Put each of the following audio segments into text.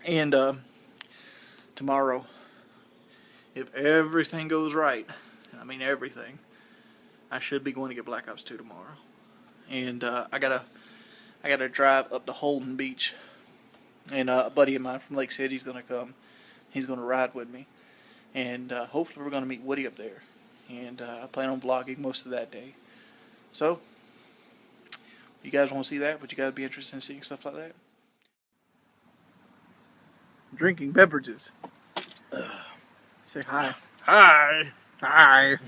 And tomorrow, if everything goes right, I mean everything, I should be going to get Black Ops 2 tomorrow. And I gotta drive up to Holden Beach, and a buddy of mine from Lake City's gonna come. He's gonna ride with me, and hopefully we're gonna meet Woody up there. And I plan on vlogging most of that day. So, you guys want to see that? Would you guys be interested in seeing stuff like that? Drinking beverages. Say hi. Hi. Hi.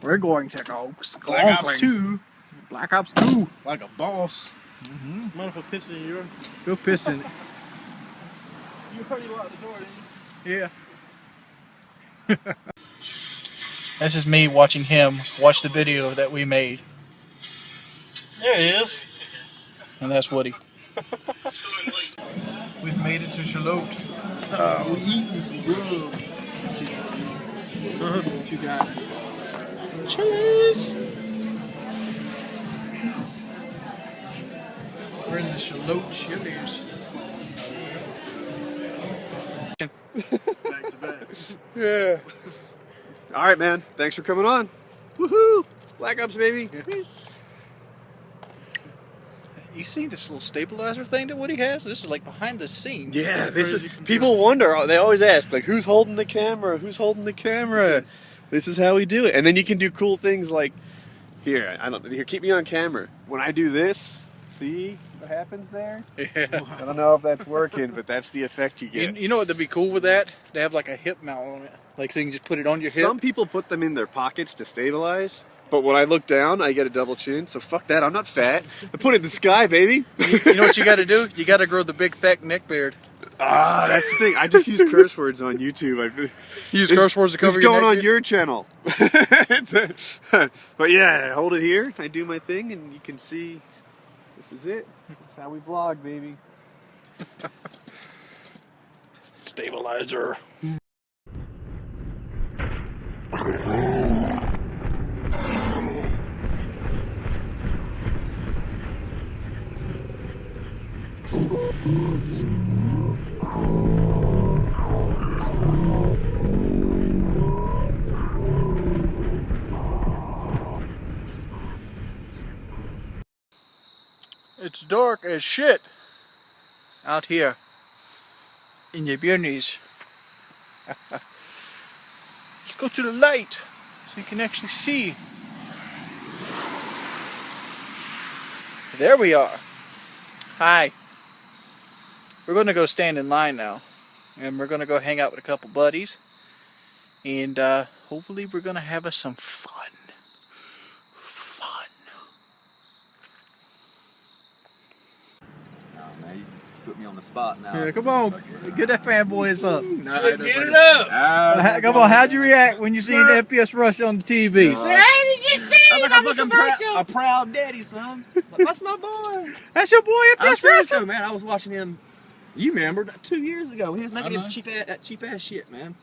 We're going to go Black Ops 2. Black Ops 2. Like a boss. Mind if I piss in your? Go piss in it. You heard you locked the door, didn't you? Yeah. This is me watching him watch the video that we made. There he is. And that's Woody. We've made it to Charlotte. We eating some grub. What you got? Cheese. We're in the Charlotte Chili's. Back to back. Yeah. All right, man. Thanks for coming on. Woohoo! Black Ops, baby. You see this little stabilizer thing that Woody has? This is like behind the scenes. Yeah, this is. People wonder. They always ask, like, who's holding the camera? Who's holding the camera? This is how we do it. And then you can do cool things like, here, keep me on camera. When I do this, see what happens there? Yeah. I don't know if that's working, but that's the effect you get. You know what would be cool with that? They have like a hip mount on it. Like so you can just put it on your hip. Some people put them in their pockets to stabilize, but when I look down, I get a double chin, so fuck that, I'm not fat. I put it in the sky, baby. You know what you gotta do? You gotta grow the big thick neck beard. Ah, that's the thing. I just use curse words on YouTube. You use curse words to cover It's your going neck on beard? your channel. But yeah, I hold it here, I do my thing, and you can see, this is it. This is how we vlog, baby. Stabilizer. It's dark as shit out here in the Yemenis. Let's go to the light so you can actually see. There we are. Hi. We're going to go stand in line now, and we're going to go hang out with a couple buddies, and hopefully we're going to have us some fun. Put me on the spot now. Yeah, come on, get that fanboys up. Get it up! Come on, how'd you react when you seen the FPS Rush on the TV? Say, hey, did you see it on the commercial? A proud daddy, son. Like, that's my boy. That's your boy I'm FPS serious Rush? though, man. I was watching him. You remember 2 years ago? He was making him cheap ass shit, man.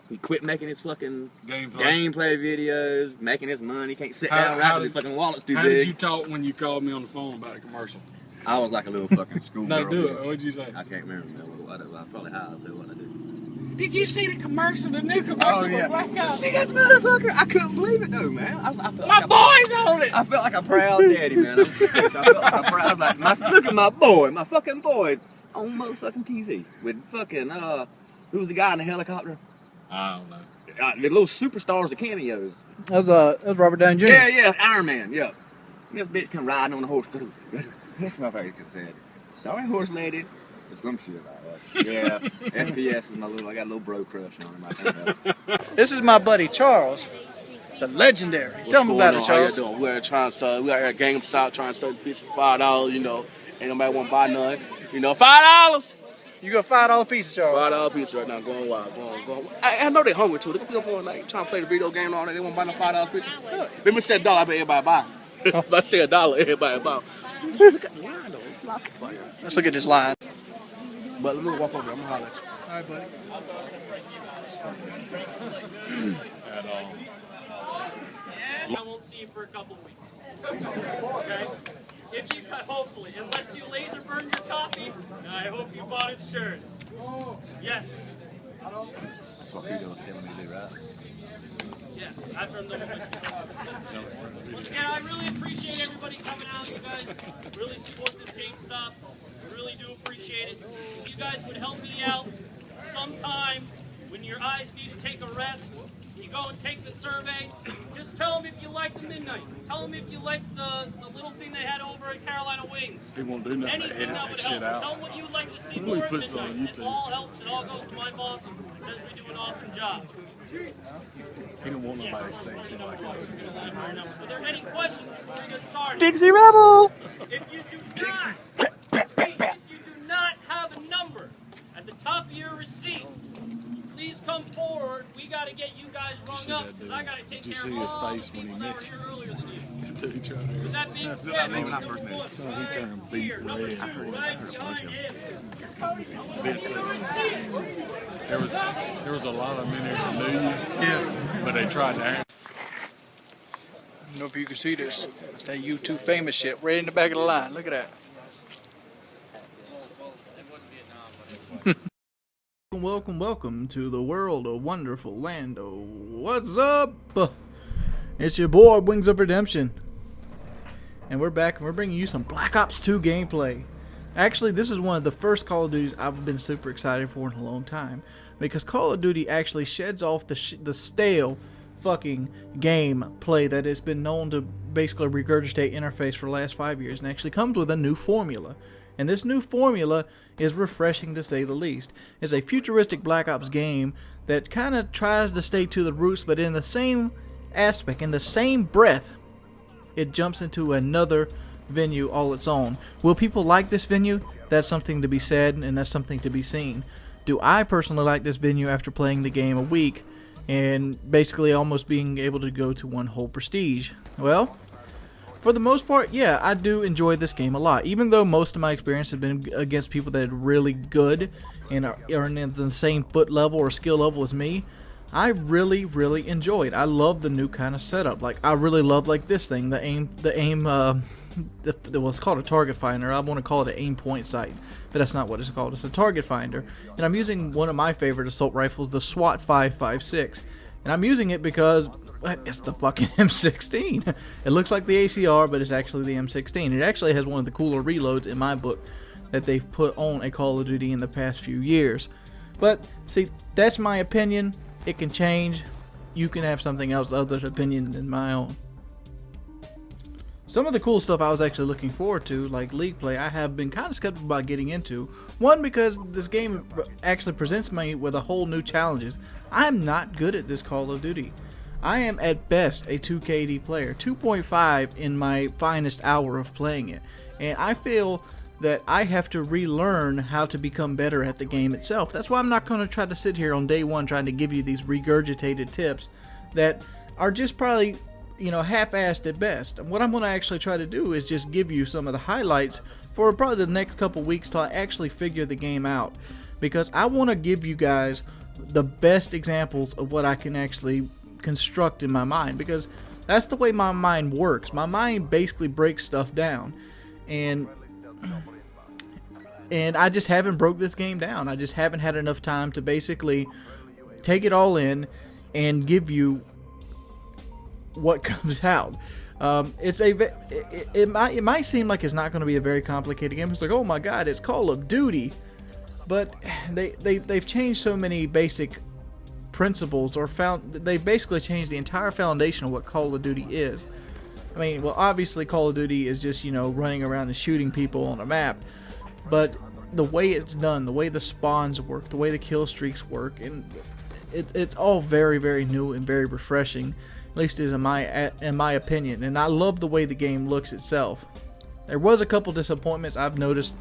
He quit making his fucking gameplay videos, making his money. Can't sit down right because his fucking wallet's too big. How did you talk when you called me on the phone about a commercial? I was like a little fucking schoolgirl. No, do it. bitch. What'd you say? I can't remember. I was probably high as hell what I did. Did you see the commercial, the new commercial Oh, yeah. for Black Ops? See this motherfucker? I couldn't believe it though, man. I felt My boy's on it! I felt like a proud daddy, man. I'm serious. I felt like a proud. I was like, look at my boy, my fucking boy, on motherfucking TV with fucking who was the guy in the helicopter? I don't know. The little superstars, the cameos. That was Robert Downey Jr. Yeah, Iron Man. Yeah. And this bitch come riding on the horse. This motherfucker said, "Sorry, horse lady," or some shit like that. Yeah, FPS is my little. I got a little bro crush on him. I think This is my buddy Charles, the legendary. Tell him about it, Charles. How you doing? We're trying to sell. We out here at Gamestop trying to sell this piece for $5. You know, ain't nobody want to buy none. You know, $5. You got $5 pieces, Charles. $5 pizza right now, going wild, going. I know they hungry too. They gonna be up on like trying to play the video game and all that. They want to buy no $5 pizza. Let me say $1. I bet everybody buy. If I say $1, everybody buy. Look at the line though. It's lots of fire. Let's look at this line. But let me walk over. I'm gonna holler at you. All right, buddy. I won't see you for a couple weeks. Okay? if you hopefully, unless you laser burn your copy, I hope you bought insurance. Yes. That's what Peter was telling me to do, right? Yeah, after I'm done with my speech. Yeah, I really appreciate everybody coming out. You guys really support this Gamestop. I really do appreciate it. If you guys would help me out sometime when your eyes need to take a rest, you go and take the survey. Just tell them if you like the Midnight. Tell them if you like the little thing they had over at Carolina Wings. He won't do nothing. Anything that would help. Tell them what you would like to see more at Midnight. It all helps. It all goes to my boss. It says we do an awesome job. He don't want nobody to say anything like that. Are there any questions before we get started? Dixie Rebel! If you do not have a number at the top of your receipt, please come forward. We got to get you guys rung up because I got to take care of all the people that were here earlier than you. With that being said, number one, right here. Number two, right behind him. There was a lot of men who knew you, Yeah. but they tried to act. I don't know if you can see this. It's that YouTube famous shit right in the back of the line. Look at that. Welcome to the world of wonderful Lando. What's up? It's your boy, Wings of Redemption. And we're back and we're bringing you some Black Ops 2 gameplay. Actually, this is one of the first Call of Duties I've been super excited for in a long time. Because Call of Duty actually sheds off the stale fucking gameplay that has been known to basically regurgitate interface for the last 5 years. And actually comes with a new formula. And this new formula is refreshing to say the least. It's a futuristic Black Ops game that kind of tries to stay to the roots, but in the same aspect, in the same breath, it jumps into another venue all its own. Will people like this venue? That's something to be said, and that's something to be seen. Do I personally like this venue after playing the game a week and basically almost being able to go to one whole prestige? Well, for the most part, yeah, I do enjoy this game a lot. Even though most of my experience has been against people that are really good and are in the same foot level or skill level as me, I really enjoy it. I love the new kind of setup. Like, I really love like this thing, what's called a target finder. I want to call it an aim point sight, but that's not what it's called. It's a target finder, and I'm using one of my favorite assault rifles, the SWAT 5.56, and I'm using it because it's the fucking M16. It looks like the ACR, but it's actually the M16. It actually has one of the cooler reloads in my book that they've put on a Call of Duty in the past few years. But see, that's my opinion. It can change. You can have something else other opinion than my own. Some of the cool stuff I was actually looking forward to, like League Play, I have been kind of skeptical about getting into. One, because this game actually presents me with a whole new challenges. I'm not good at this Call of Duty. I am at best a 2KD player, 2.5 in my finest hour of playing it. And I feel that I have to relearn how to become better at the game itself. That's why I'm not going to try to sit here on day one trying to give you these regurgitated tips that are just probably, you know, half-assed at best. And what I'm going to actually try to do is just give you some of the highlights for probably the next couple weeks till I actually figure the game out. Because I want to give you guys the best examples of what I can actually construct in my mind. Because that's the way my mind works. My mind basically breaks stuff down. And I just haven't broke this game down. I just haven't had enough time to basically take it all in and give you what comes out. It might seem like it's not going to be a very complicated game. It's like, oh my god, it's Call of Duty, but they've changed so many basic principles, or they've basically changed the entire foundation of what Call of Duty is. I mean, well, obviously Call of Duty is just, you know, running around and shooting people on a map. But the way it's done, the way the spawns work, the way the kill streaks work, and it's all very new and very refreshing, at least is in my opinion. And I love the way the game looks itself. There was a couple disappointments I've noticed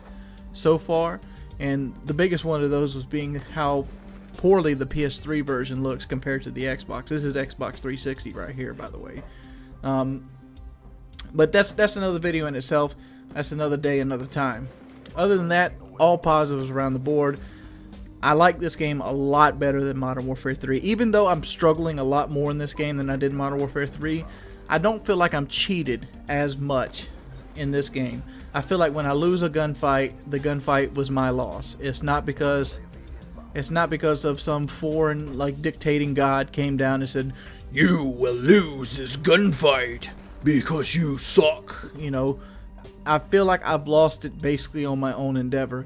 so far, and the biggest one of those was being how poorly the PS3 version looks compared to the Xbox. This is Xbox 360 right here, by the way. But that's another video in itself. That's another day, another time. Other than that, all positives around the board. I like this game a lot better than Modern Warfare 3. Even though I'm struggling a lot more in this game than I did in Modern Warfare 3, I don't feel like I'm cheated as much in this game. I feel like when I lose a gunfight, the gunfight was my loss. It's not because of some foreign like dictating god came down and said, "You will lose this gunfight because you suck." You know, I feel like I've lost it basically on my own endeavor.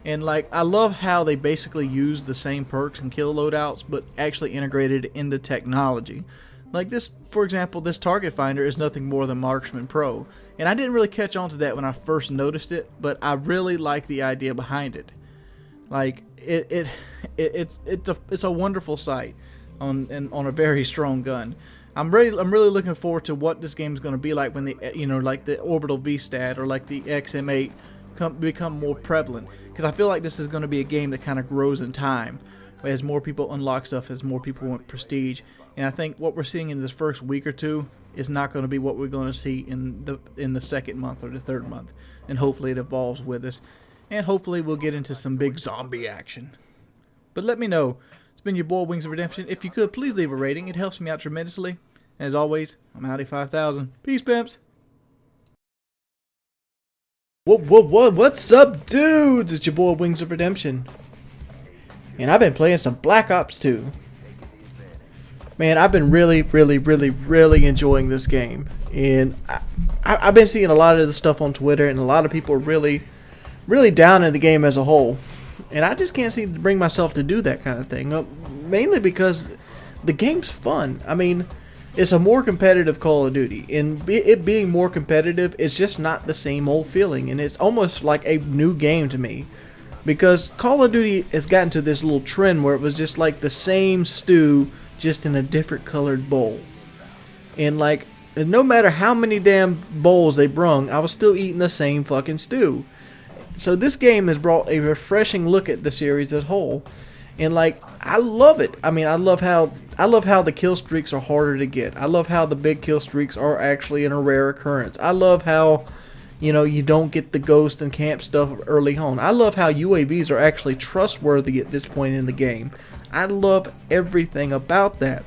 And like, I love how they basically use the same perks and kill loadouts, but actually integrated into technology. Like this, for example, this target finder is nothing more than Marksman Pro. And I didn't really catch on to that when I first noticed it, but I really like the idea behind it. Like, it's a wonderful sight on a very strong gun. I'm really looking forward to what this game is going to be like when like the Orbital V-Stat or like the XM8 become more prevalent, because I feel like this is going to be a game that kind of grows in time as more people unlock stuff, as more people want prestige. And I think what we're seeing in this first week or two is not going to be what we're going to see in the second month or the third month, and hopefully it evolves with us, and hopefully we'll get into some big zombie action. But let me know. It's been your boy Wings of Redemption. If you could, please leave a rating. It helps me out tremendously. And as always, I'm Howdy 5000. Peace, pimps. What's up, dudes? It's your boy Wings of Redemption. And I've been playing some Black Ops 2. Man, I've been really enjoying this game. And I've been seeing a lot of the stuff on Twitter, and a lot of people are really down in the game as a whole. And I just can't seem to bring myself to do that kind of thing. Mainly because the game's fun. I mean, it's a more competitive Call of Duty. And it being more competitive, it's just not the same old feeling. And it's almost like a new game to me. Because Call of Duty has gotten to this little trend where it was just like the same stew, just in a different colored bowl. And like, no matter how many damn bowls they brung, I was still eating the same fucking stew. So this game has brought a refreshing look at the series as a whole. And like, I love it. I mean, I love how the kill streaks are harder to get. I love how the big kill streaks are actually a rare occurrence. I love how, you don't get the ghost and camp stuff early on. I love how UAVs are actually trustworthy at this point in the game. I love everything about that.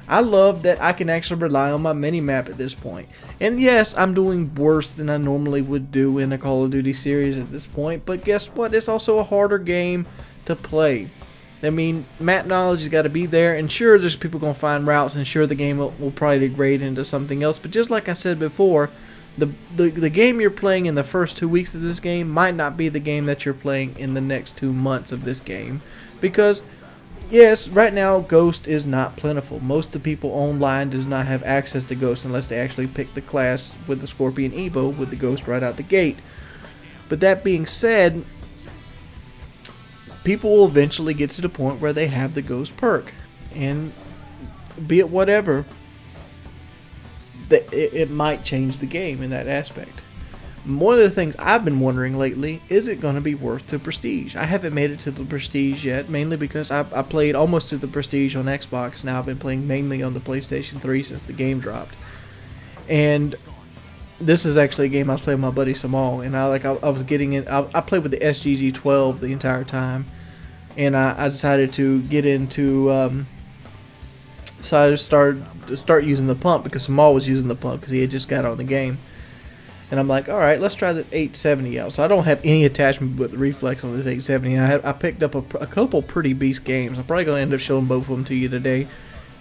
I love that I can actually rely on my mini-map at this point. And yes, I'm doing worse than I normally would do in a Call of Duty series at this point, but guess what? It's also a harder game to play. I mean, map knowledge has got to be there, and sure, there's people going to find routes, and sure, the game will probably degrade into something else, but just like I said before, the game you're playing in the first 2 weeks of this game might not be the game that you're playing in the next 2 months of this game, because yes, right now Ghost is not plentiful. Most of the people online does not have access to Ghost unless they actually pick the class with the Scorpion Evo with the Ghost right out the gate. But that being said, people will eventually get to the point where they have the Ghost perk, and be it whatever, it might change the game in that aspect. One of the things I've been wondering lately, is it going to be worth the Prestige? I haven't made it to the Prestige yet, mainly because I played almost to the Prestige on Xbox. Now I've been playing mainly on the PlayStation 3 since the game dropped. And this is actually a game I was playing with my buddy Samal, and I was getting in. I played with the SGG-12 the entire time, and I decided to get into. So I started to start using the pump because Samal was using the pump because he had just got on the game. And I'm like, alright, let's try this 870 out. So I don't have any attachment with the reflex on this 870. And I picked up a couple pretty beast games. I'm probably going to end up showing both of them to you today.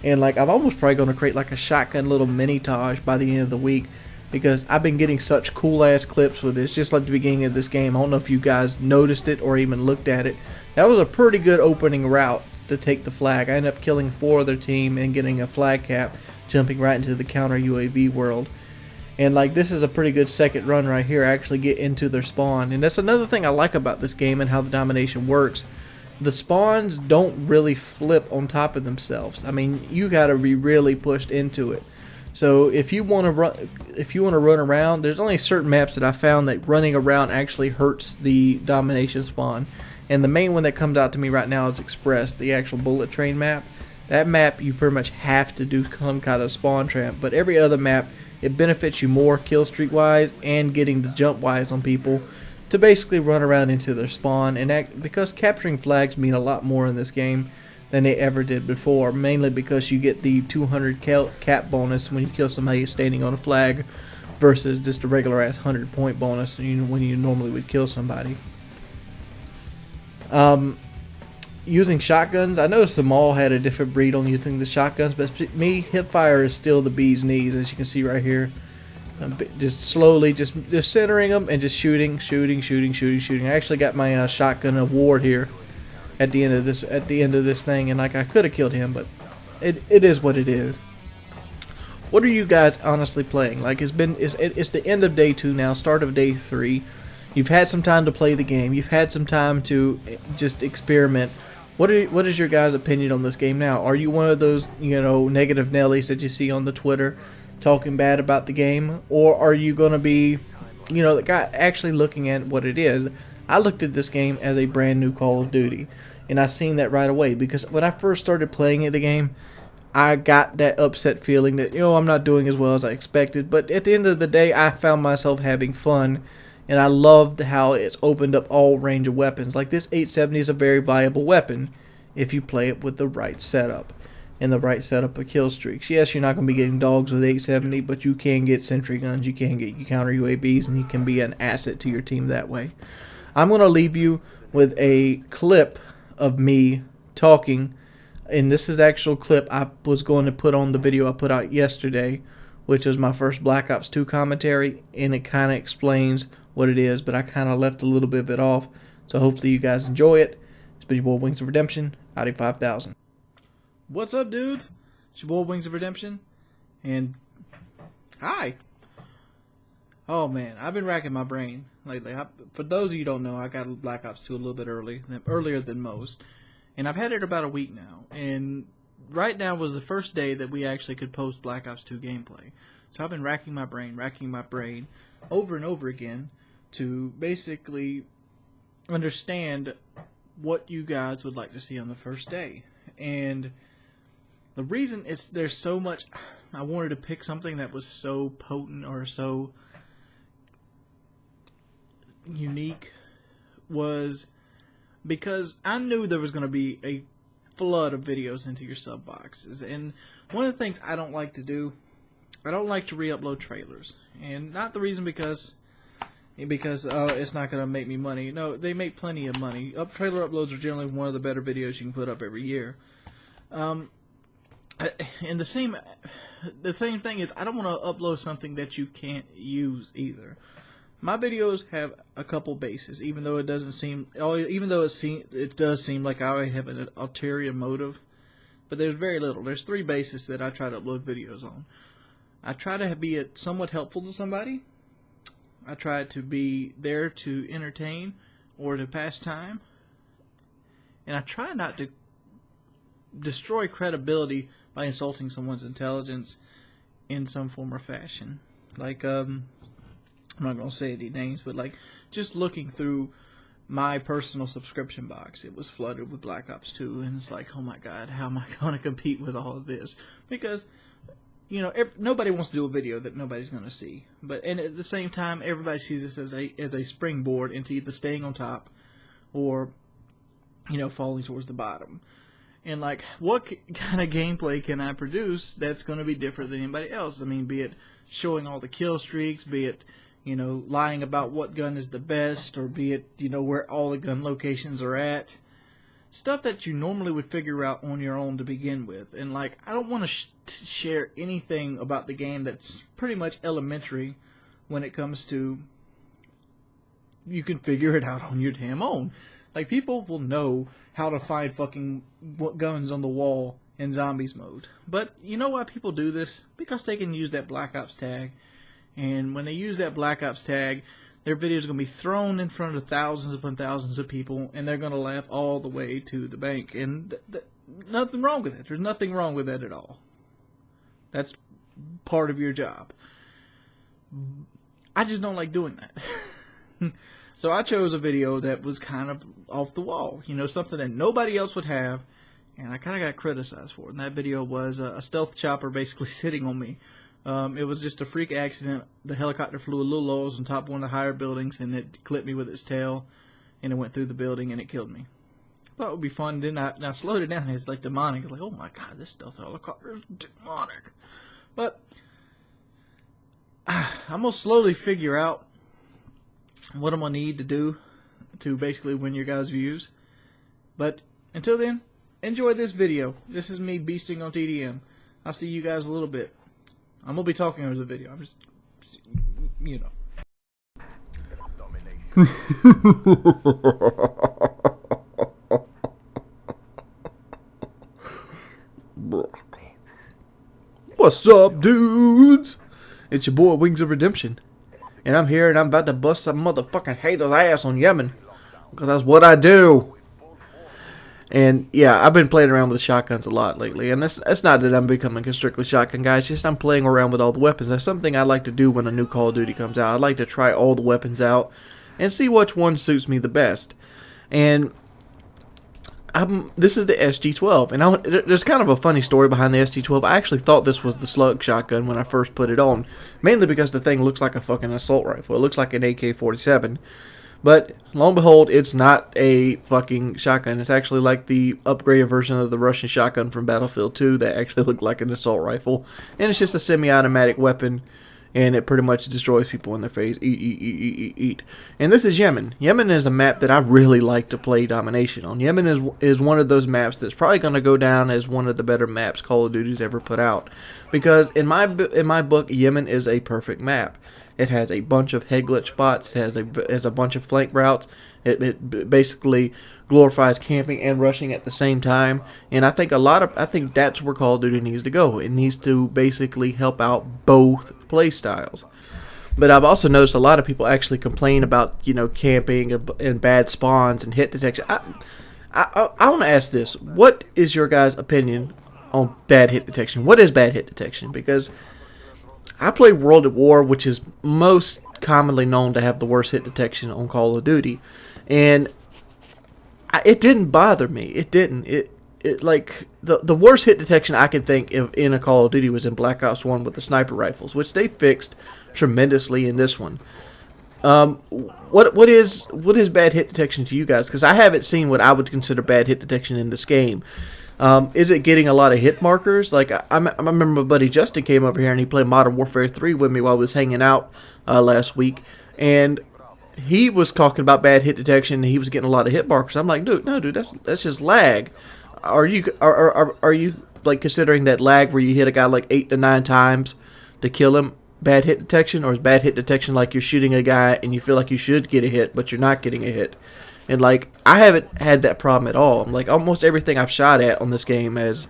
And like, I'm almost probably going to create like a shotgun little mini-tage by the end of the week. Because I've been getting such cool-ass clips with this, just like the beginning of this game. I don't know if you guys noticed it or even looked at it. That was a pretty good opening route to take the flag. I ended up killing 4 of their team and getting a flag cap, jumping right into the counter UAV world. And like, this is a pretty good second run right here. I actually get into their spawn. And that's another thing I like about this game and how the domination works. The spawns don't really flip on top of themselves. I mean, you gotta be really pushed into it. So if you want to run around, there's only certain maps that I found that running around actually hurts the domination spawn. And the main one that comes out to me right now is Express, the actual bullet train map. That map you pretty much have to do some kind of spawn trap, but every other map it benefits you more kill streak wise and getting the jump wise on people to basically run around into their spawn, and because capturing flags mean a lot more in this game than they ever did before, mainly because you get the 200 cap bonus when you kill somebody standing on a flag versus just a regular ass 100-point bonus when you normally would kill somebody. Using shotguns, I noticed them all had a different breed on using the shotguns, but me, hipfire is still the bee's knees, as you can see right here. Just slowly, just centering them and just shooting. I actually got my shotgun award here at the end of this thing, and like I could have killed him, but it is what it is. What are you guys honestly playing? Like it's the end of day 2 now, start of day 3. You've had some time to play the game. You've had some time to just experiment. What is your guys' opinion on this game now? Are you one of those, negative Nellies that you see on the Twitter talking bad about the game? Or are you going to be, the guy actually looking at what it is? I looked at this game as a brand new Call of Duty. And I seen that right away. Because when I first started playing the game, I got that upset feeling that, I'm not doing as well as I expected. But at the end of the day, I found myself having fun. And I loved how it's opened up all range of weapons. Like this 870 is a very viable weapon if you play it with the right setup. And the right setup of kill streaks. Yes, you're not going to be getting dogs with 870, but you can get sentry guns, you can get counter UAVs, and you can be an asset to your team that way. I'm going to leave you with a clip of me talking. And this is the actual clip I was going to put on the video I put out yesterday, which was my first Black Ops 2 commentary, and it kind of explains what it is, but I kind of left a little bit of it off, so hopefully you guys enjoy it. It's been your boy Wings of Redemption, Audi 5000. What's up, dudes? It's your boy Wings of Redemption, and hi. Oh man, I've been racking my brain lately. For those of you who don't know, I got Black Ops 2 a little bit earlier than most, and I've had it about a week now, and right now was the first day that we actually could post Black Ops 2 gameplay. So I've been racking my brain over and over again to basically understand what you guys would like to see on the first day. And the reason there's so much, I wanted to pick something that was so potent or so unique, was because I knew there was going to be a flood of videos into your sub boxes. And one of the things I don't like to do, I don't like to re-upload trailers. And not the reason because it's not going to make me money. No, they make plenty of money. Trailer uploads are generally one of the better videos you can put up every year. And the same thing is, I don't want to upload something that you can't use either. My videos have a couple bases, even though it does seem like I have an ulterior motive. But there's very little. There's 3 bases that I try to upload videos on. I try to be somewhat helpful to somebody. I try to be there to entertain or to pass time. And I try not to destroy credibility by insulting someone's intelligence in some form or fashion. Like, I'm not going to say any names, but like, just looking through my personal subscription box, it was flooded with Black Ops 2, and it's like, oh my god, how am I going to compete with all of this? Because nobody wants to do a video that nobody's going to see. And at the same time, everybody sees this as a springboard into either staying on top or, falling towards the bottom. And like, what kind of gameplay can I produce that's going to be different than anybody else? I mean, be it showing all the kill streaks, be it, lying about what gun is the best, or be it, where all the gun locations are at. Stuff that you normally would figure out on your own to begin with. And like, I don't want to share anything about the game that's pretty much elementary when it comes to you can figure it out on your damn own. Like, people will know how to find fucking guns on the wall in zombies mode. But you know why people do this? Because they can use that Black Ops tag. And when they use that Black Ops tag, their video is going to be thrown in front of thousands upon thousands of people, and they're going to laugh all the way to the bank. And nothing wrong with it. There's nothing wrong with that at all. That's part of your job. I just don't like doing that. So I chose a video that was kind of off the wall. Something that nobody else would have, and I kind of got criticized for it. And that video was a stealth chopper basically sitting on me. It was just a freak accident. The helicopter flew a little low on top of one of the higher buildings, and it clipped me with its tail, and it went through the building, and it killed me. I thought it would be fun. Then I slowed it down, and it's like demonic. It's like, oh my god, this stealth helicopter is demonic. But I'm gonna slowly figure out what I'm gonna need to do to basically win your guys' views. But until then, enjoy this video. This is me beasting on TDM. I'll see you guys a little bit. I'm gonna be talking over the video. I'm just, you know. What's up, dudes? It's your boy Wings of Redemption, and I'm here and I'm about to bust some motherfucking hater's ass on Yemen, because that's what I do. And yeah, I've been playing around with shotguns a lot lately, and that's not that I'm becoming a strictly shotgun guy. It's just I'm playing around with all the weapons. That's something I like to do when a new Call of Duty comes out. I like to try all the weapons out and see which one suits me the best. And this is the SG-12, and there's kind of a funny story behind the SG-12. I actually thought this was the slug shotgun when I first put it on, mainly because the thing looks like a fucking assault rifle. It looks like an AK-47, but lo and behold, it's not a fucking shotgun. It's actually like the upgraded version of the Russian shotgun from Battlefield 2 that actually looked like an assault rifle, and it's just a semi-automatic weapon. And it pretty much destroys people in their face. Eat. And this is Yemen. Yemen is a map that I really like to play domination on. Yemen is one of those maps that's probably going to go down as one of the better maps Call of Duty's ever put out. Because in my book, Yemen is a perfect map. It has a bunch of head glitch spots. It has a bunch of flank routes. It basically glorifies camping and rushing at the same time, and I think that's where Call of Duty needs to go. It needs to basically help out both play styles. But I've also noticed a lot of people actually complain about, you know, camping and bad spawns and hit detection. I want to ask this: what is your guys' opinion on bad hit detection? What is bad hit detection? Because I play World at War, which is most commonly known to have the worst hit detection on Call of Duty, and it didn't bother me. It didn't. It like the worst hit detection I could think of in a Call of Duty was in Black Ops 1 with the sniper rifles, which they fixed tremendously in this one. What is bad hit detection to you guys? Because I haven't seen what I would consider bad hit detection in this game. Is it getting a lot of hit markers? Like I remember my buddy Justin came over here and he played Modern Warfare 3 with me while I was hanging out last week, and he was talking about bad hit detection, and he was getting a lot of hit markers. I'm like, dude, that's just lag. Are you like considering that lag where you hit a guy like 8 to 9 times to kill him bad hit detection, or is bad hit detection like you're shooting a guy and you feel like you should get a hit but you're not getting a hit? And like I haven't had that problem at all. I'm like almost everything I've shot at on this game has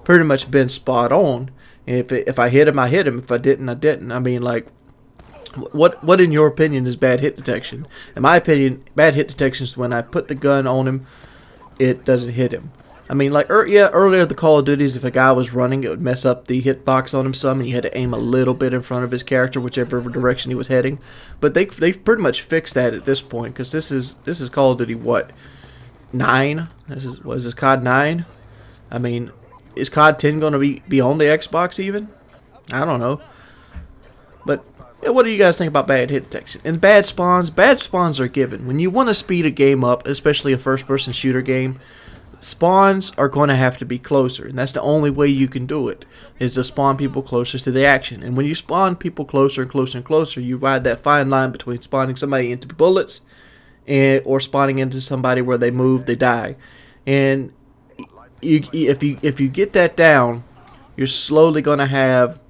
pretty much been spot on. And if I hit him, I hit him. If I didn't, I didn't. I mean, like, what in your opinion is bad hit detection? In my opinion, bad hit detection is when I put the gun on him, it doesn't hit him. I mean, like, earlier the Call of Duties, if a guy was running, it would mess up the hitbox on him some, and you had to aim a little bit in front of his character, whichever direction he was heading. But they've pretty much fixed that at this point, because this is Call of Duty, what, 9? Is this COD 9? I mean, is COD 10 going to be on the Xbox even? I don't know. But yeah, what do you guys think about bad hit detection? And bad spawns are given. When you want to speed a game up, especially a first-person shooter game, spawns are going to have to be closer, and that's the only way you can do it, is to spawn people closer to the action. And when you spawn people closer and closer and closer, you ride that fine line between spawning somebody into bullets or spawning into somebody where they move, they die. And if you get that down, you're slowly going to have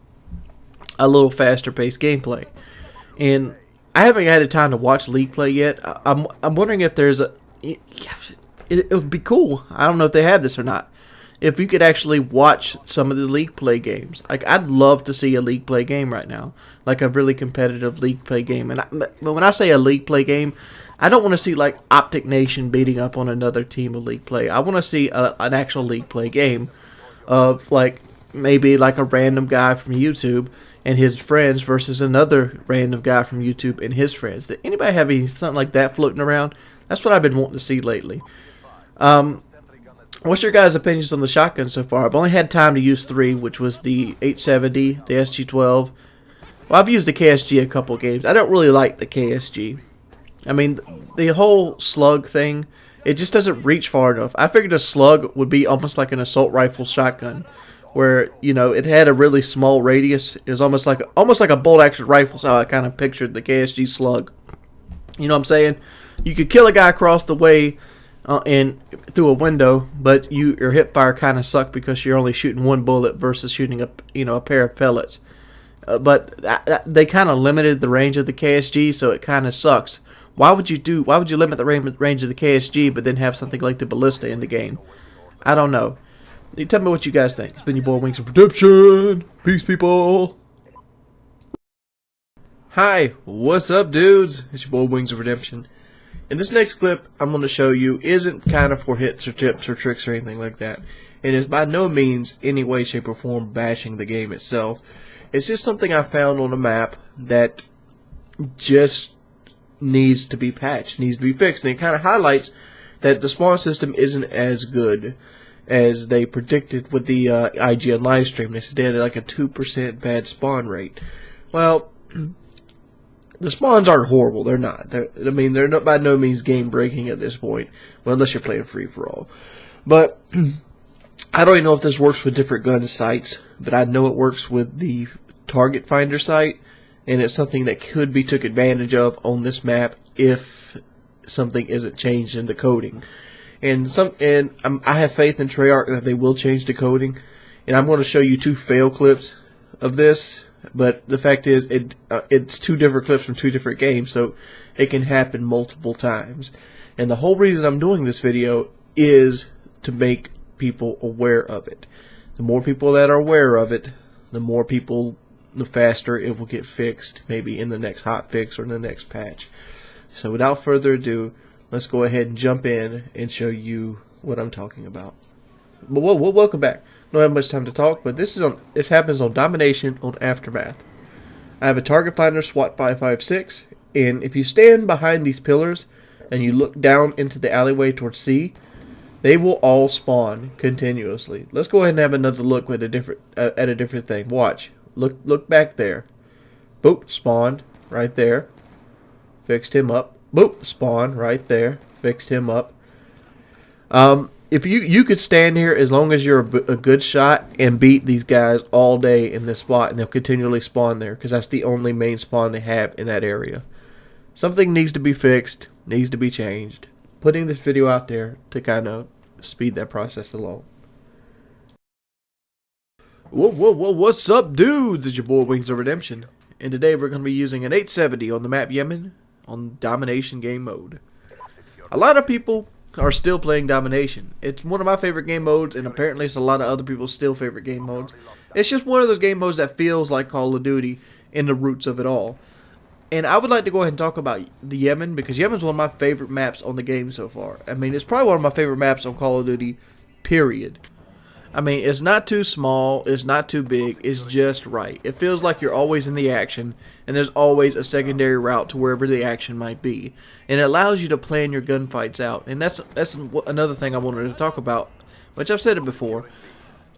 a little faster paced gameplay. And I haven't had the time to watch League play yet. I'm wondering if there's a... It would be cool. I don't know if they have this or not. If you could actually watch some of the League play games. Like, I'd love to see a League play game right now. Like a really competitive League play game. But when I say a League play game, I don't want to see like Optic Nation beating up on another team of League play. I want to see an actual League play game of like maybe like a random guy from YouTube and his friends versus another random guy from YouTube and his friends. Did anybody have something like that floating around? That's what I've been wanting to see lately. What's your guys' opinions on the shotgun so far? I've only had time to use 3, which was the 870, the SG-12. Well, I've used the KSG a couple games. I don't really like the KSG. I mean, the whole slug thing, it just doesn't reach far enough. I figured a slug would be almost like an assault rifle shotgun, where, you know, it had a really small radius. It was almost like a bolt action rifle. So I kind of pictured the KSG slug. You know what I'm saying? You could kill a guy across the way and through a window, but your hip fire kind of sucked because you're only shooting one bullet versus shooting a pair of pellets. But they kind of limited the range of the KSG, so it kind of sucks. Why would you limit the range of the KSG, but then have something like the ballista in the game? I don't know. Tell me what you guys think. It's been your boy Wings of Redemption. Peace, people. Hi, what's up, dudes? It's your boy Wings of Redemption. In this next clip, I'm going to show you isn't kind of for hits or tips or tricks or anything like that. It is by no means any way, shape, or form bashing the game itself. It's just something I found on a map that just needs to be patched, needs to be fixed. And it kind of highlights that the spawn system isn't as good as they predicted with the IGN live stream. They said they had like a 2% bad spawn rate. Well, the spawns aren't horrible. They're not. They're not by no means game breaking at this point. Well, unless you're playing free for all. But I don't even know if this works with different gun sites, but I know it works with the target finder site, and it's something that could be took advantage of on this map if something isn't changed in the coding. And I have faith in Treyarch that they will change the coding, and I'm going to show you 2 fail clips of this. But the fact is, it's 2 different clips from 2 different games, so it can happen multiple times. And the whole reason I'm doing this video is to make people aware of it. The more people that are aware of it, the faster it will get fixed, maybe in the next hotfix or in the next patch. So without further ado, let's go ahead and jump in and show you what I'm talking about. But welcome back. Don't have much time to talk, but this happens on Domination on Aftermath. I have a target finder SWAT 556, and if you stand behind these pillars and you look down into the alleyway towards C, they will all spawn continuously. Let's go ahead and have another look at a different thing. Watch. Look back there. Boop, spawned right there. Fixed him up. Boop, spawned right there. Fixed him up. If you could stand here as long as you're a good shot and beat these guys all day in this spot, and they'll continually spawn there because that's the only main spawn they have in that area. Something needs to be fixed, needs to be changed. Putting this video out there to kind of speed that process along. What's up, dudes? It's your boy Wings of Redemption, and today we're going to be using an 870 on the map Yemen on Domination game mode. A lot of people are still playing Domination. It's one of my favorite game modes, and apparently it's a lot of other people's still favorite game modes. It's just one of those game modes that feels like Call of Duty in the roots of it all. And I would like to go ahead and talk about the Yemen, because Yemen's one of my favorite maps on the game so far. I mean, it's probably one of my favorite maps on Call of Duty, period. I mean, it's not too small, it's not too big, it's just right. It feels like you're always in the action, and there's always a secondary route to wherever the action might be. And it allows you to plan your gunfights out. And that's another thing I wanted to talk about, which I've said it before,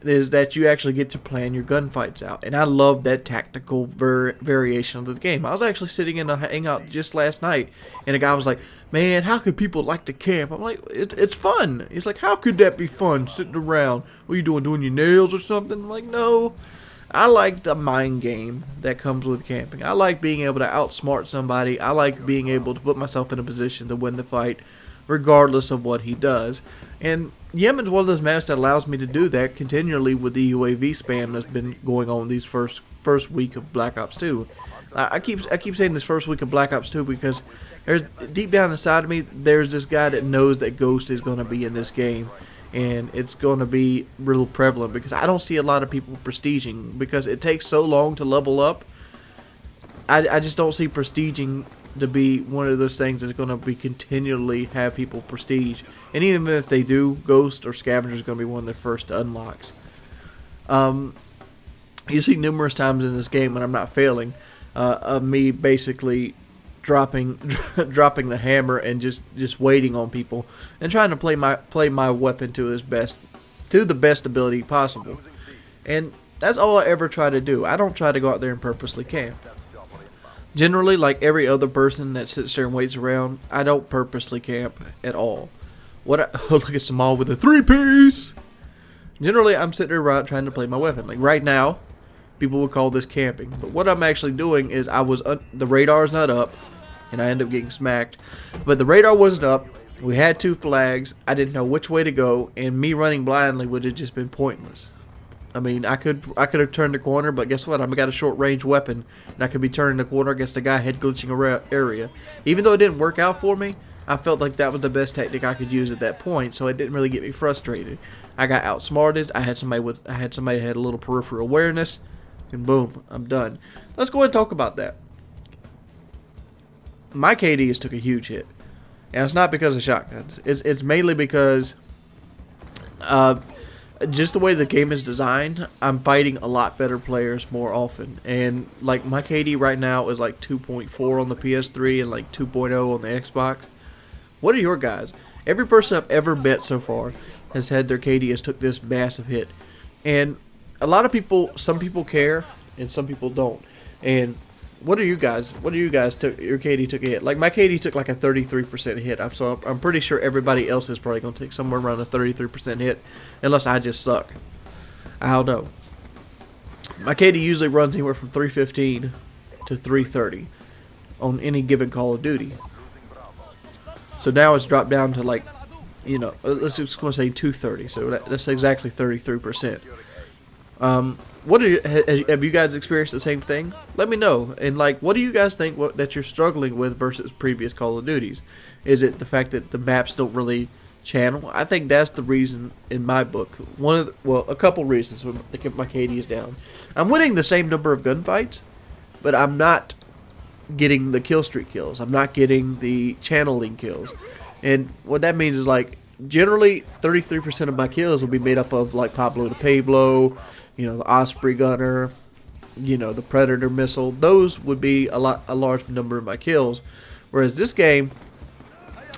is that you actually get to plan your gunfights out. And I love that tactical variation of the game. I was actually sitting in a hangout just last night, and a guy was like, man, how could people like to camp? I'm like, it's fun. He's like, how could that be fun, sitting around? What are you doing your nails or something? I'm like, no. I like the mind game that comes with camping. I like being able to outsmart somebody. I like being able to put myself in a position to win the fight, regardless of what he does. And Yemen's one of those maps that allows me to do that continually with the UAV spam that's been going on these first week of Black Ops 2. I keep saying this first week of Black Ops 2 because there's deep down inside of me, there's this guy that knows that Ghost is going to be in this game, and it's going to be real prevalent because I don't see a lot of people prestiging because it takes so long to level up. I just don't see prestiging to be one of those things that's going to be continually have people prestige. And even if they do, Ghost or Scavenger is going to be one of the first unlocks. You see numerous times in this game when I'm not failing, of me basically dropping the hammer and just waiting on people and trying to play my weapon to the best ability possible. And that's all I ever try to do. I don't try to go out there and purposely camp. Generally, like every other person that sits there and waits around, I don't purposely camp at all. Look at Samal with a 3-piece. Generally, I'm sitting around trying to play my weapon. Like right now, people would call this camping. But what I'm actually doing is the radar's not up, and I end up getting smacked. But the radar wasn't up. We had 2 flags. I didn't know which way to go, and me running blindly would have just been pointless. I mean, I could have turned the corner, but guess what? I've got a short-range weapon, and I could be turning the corner against a guy head glitching area. Even though it didn't work out for me, I felt like that was the best tactic I could use at that point, so it didn't really get me frustrated. I got outsmarted. I had somebody that had a little peripheral awareness, and boom, I'm done. Let's go ahead and talk about that. My KDs took a huge hit, and it's not because of shotguns. It's mainly because just the way the game is designed, I'm fighting a lot better players more often. And like my KD right now is like 2.4 on the PS3 and like 2.0 on the Xbox. What are your guys? Every person I've ever bet so far has had their KD has took this massive hit. And a lot of people, some people care and some people don't. And what are you guys? What do you guys took? Your KD took a hit. Like my KD took like a 33% hit. I'm pretty sure everybody else is probably gonna take somewhere around a 33% hit, unless I just suck. I don't know. My KD usually runs anywhere from 315 to 330 on any given Call of Duty. So now it's dropped down to like, you know, let's just go say 230. So that's exactly 33%. Have you guys experienced the same thing? Let me know. And like, what do you guys think that you're struggling with versus previous Call of Duties? Is it the fact that the maps don't really channel? I think that's the reason in my book. A couple reasons when my KD is down. I'm winning the same number of gunfights, but I'm not getting the kill streak kills. I'm not getting the channeling kills. And what that means is like, generally 33% of my kills will be made up of like Pablo the Pablo, you know, the Osprey Gunner, you know, the Predator missile. Those would be a large number of my kills. Whereas this game,